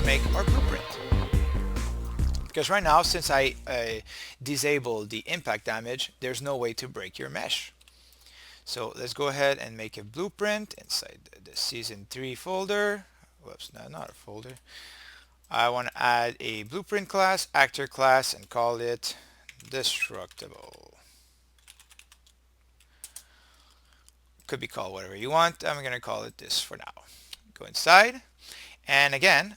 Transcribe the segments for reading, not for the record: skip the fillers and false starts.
make our blueprint. Because right now, since I disabled the impact damage, there's no way to break your mesh. So let's go ahead and make a blueprint inside the season 3 folder. Whoops, no, not a folder. I want to add a blueprint class, actor class, and call it destructible. Could be called whatever you want. I'm going to call it this for now. Go inside. And again,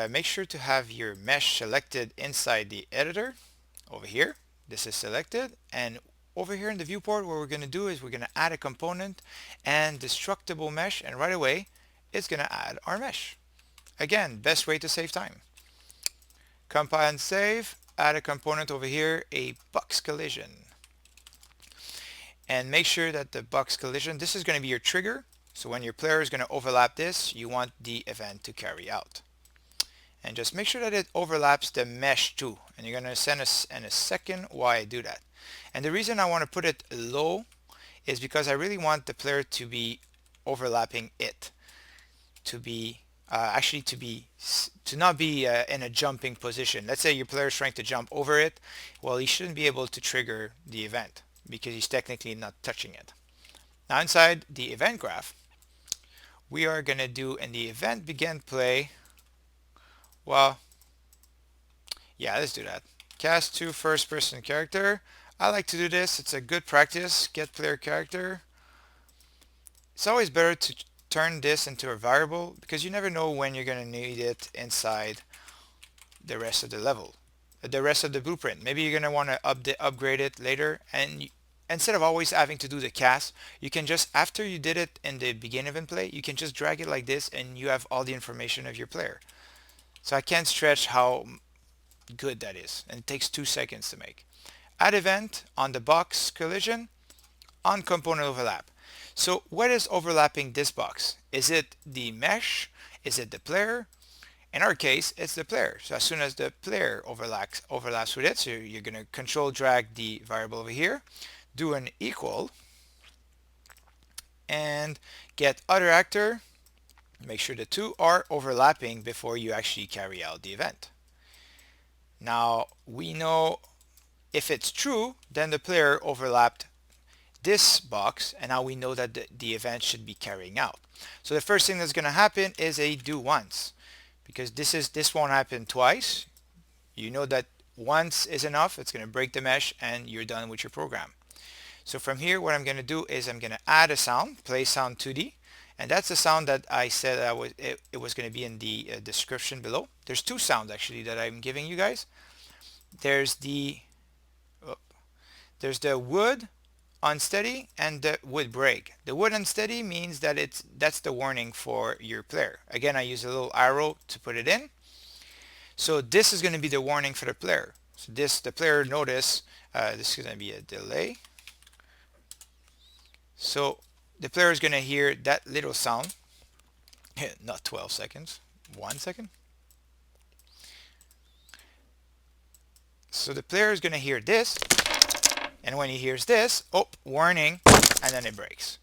make sure to have your mesh selected inside the editor over here. This is selected, and over here in the viewport, what we're going to do is we're going to add a component and destructible mesh, and right away it's going to add our mesh. Again, best way to save time. Compile and save. Add a component over here, a box collision, and make sure that the box collision, this is going to be your trigger. So when your player is going to overlap this, you want the event to carry out. And just make sure that it overlaps the mesh too. And you're going to send us in a second why I do that. And the reason I want to put it low is because I really want the player to be overlapping it. To not be in a jumping position. Let's say your player is trying to jump over it. Well, he shouldn't be able to trigger the event because he's technically not touching it. Now inside the event graph, we are going to do in the event begin play, well, yeah, let's do that. Cast to first person character. I like to do this. It's a good practice. Get player character. It's always better to turn this into a variable because you never know when you're going to need it inside the rest of the level, the rest of the blueprint. Maybe you're going to want to upgrade it later, and instead of always having to do the cast, you can just, after you did it in the beginning of play, you can just drag it like this and you have all the information of your player. So I can't stretch how good that is, and it takes 2 seconds to make. Add event on the box collision on component overlap. So what is overlapping this box? Is it the mesh? Is it the player? In our case, it's the player. So as soon as the player overlaps with it, so you're going to control drag the variable over here, do an equal, and get other actor. Make sure the two are overlapping before you actually carry out the event. Now we know if it's true, then the player overlapped this box, and now we know that the event should be carrying out. So the first thing that's going to happen is a do once, because this won't happen twice. You know that once is enough. It's going to break the mesh and you're done with your program. So from here, what I'm going to do is I'm going to add a sound, play sound 2D, and that's the sound that I said it was going to be in the description below. There's two sounds actually that I'm giving you guys. There's the wood unsteady and the wood break. The wood unsteady means that that's the warning for your player. Again, I use a little arrow to put it in. So this is going to be the warning for the player. So the player notice this is going to be a delay. So the player is going to hear that little sound, not 12 seconds, 1 second. So the player is going to hear this, and when he hears this, oh, warning, and then it breaks.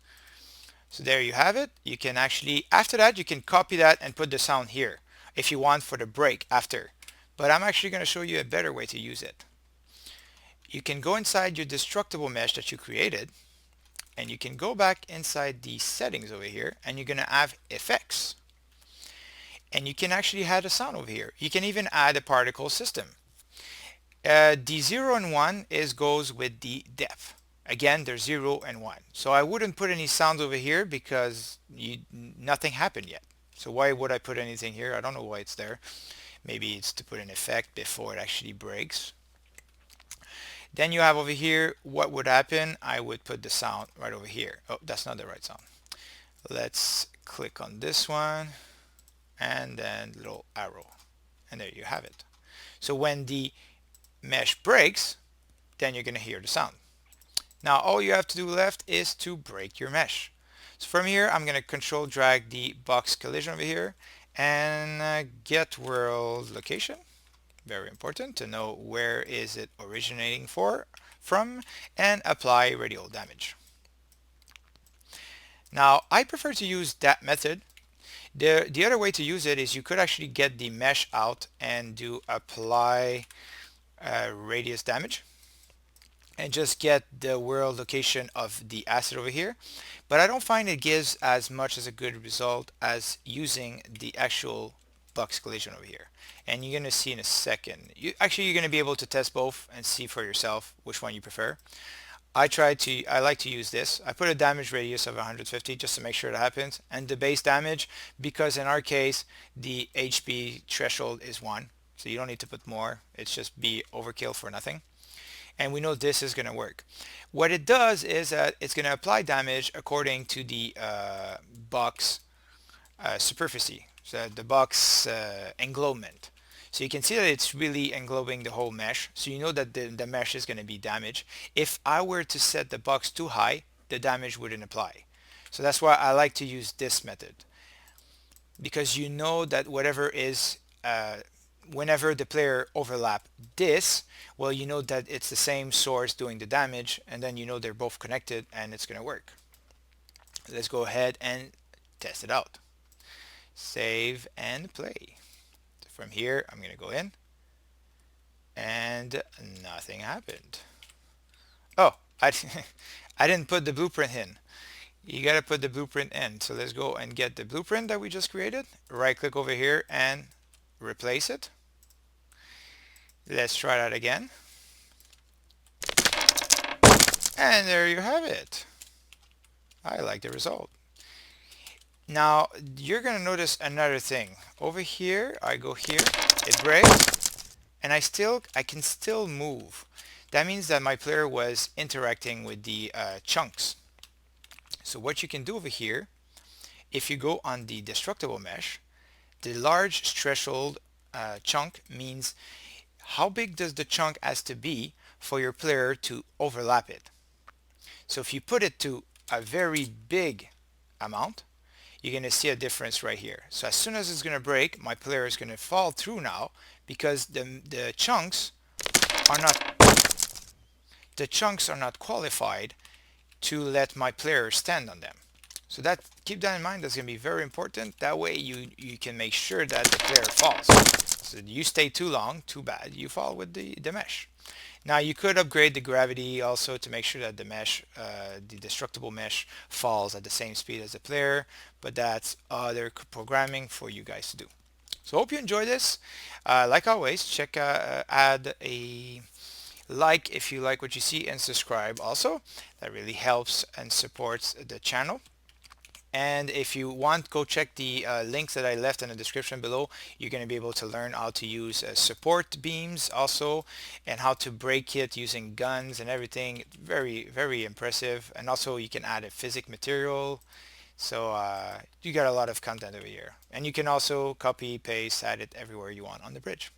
So there you have it. You can actually, after that, you can copy that and put the sound here if you want for the break after. But I'm actually going to show you a better way to use it. You can go inside your destructible mesh that you created, and you can go back inside the settings over here, and you're going to have effects. And you can actually add a sound over here. You can even add a particle system. The 0 and 1 goes with the depth. Again, there's 0 and 1. So I wouldn't put any sounds over here because nothing happened yet. So why would I put anything here? I don't know why it's there. Maybe it's to put an effect before it actually breaks. Then you have over here what would happen. I would put the sound right over here. Oh, that's not the right sound. Let's click on this one and then little arrow, and there you have it. So when the mesh breaks, then you're going to hear the sound. Now all you have to do left is to break your mesh. So from here, I'm going to control drag the box collision over here and get world location. Very important to know where is it originating from, and apply radial damage. Now I prefer to use that method. The other way to use it is you could actually get the mesh out and do apply radius damage and just get the world location of the asset over here. But I don't find it gives as much as a good result as using the actual box collision over here. And you're going to see in a second. You're going to be able to test both and see for yourself which one you prefer. I like to use this. I put a damage radius of 150 just to make sure it happens, and the base damage, because in our case the HP threshold is 1, so you don't need to put more. It's just be overkill for nothing. And we know this is going to work. What it does is that it's going to apply damage according to the box superficie, so the box englobement. So you can see that it's really englobing the whole mesh, so you know that the mesh is going to be damaged. If I were to set the box too high, the damage wouldn't apply. So that's why I like to use this method, because you know that whatever is whenever the player overlap this, well, you know that it's the same source doing the damage, and then you know they're both connected and it's going to work. Let's go ahead and test it out. Save and play. From here, I'm going to go in, and nothing happened. Oh, I didn't put the blueprint in. You got to put the blueprint in. So let's go and get the blueprint that we just created. Right click over here and replace it. Let's try that again. And there you have it. I like the result. Now you're going to notice another thing. Over here, I go here, it breaks, and I can still move. That means that my player was interacting with the chunks. So what you can do over here, if you go on the destructible mesh, the large threshold chunk means how big does the chunk has to be for your player to overlap it. So if you put it to a very big amount, you're going to see a difference right here. So as soon as it's going to break, my player is going to fall through now, because the chunks are not qualified to let my player stand on them. So keep that in mind. That's going to be very important. That way you can make sure that the player falls. So you stay too long, too bad, you fall with the mesh. Now you could upgrade the gravity also to make sure that the mesh, the destructible mesh, falls at the same speed as the player, but that's other programming for you guys to do. So hope you enjoy this. Like always, add a like if you like what you see, and subscribe also. That really helps and supports the channel. And if you want, go check the links that I left in the description below. You're going to be able to learn how to use support beams also, and how to break it using guns and everything. Very, very impressive. And also you can add a physic material. So you got a lot of content over here. And you can also copy, paste, add it everywhere you want on the bridge.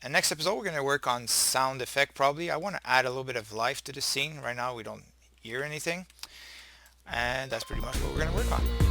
And next episode, we're going to work on sound effect probably. I want to add a little bit of life to the scene. Right now we don't hear anything. And that's pretty much what we're going to work on.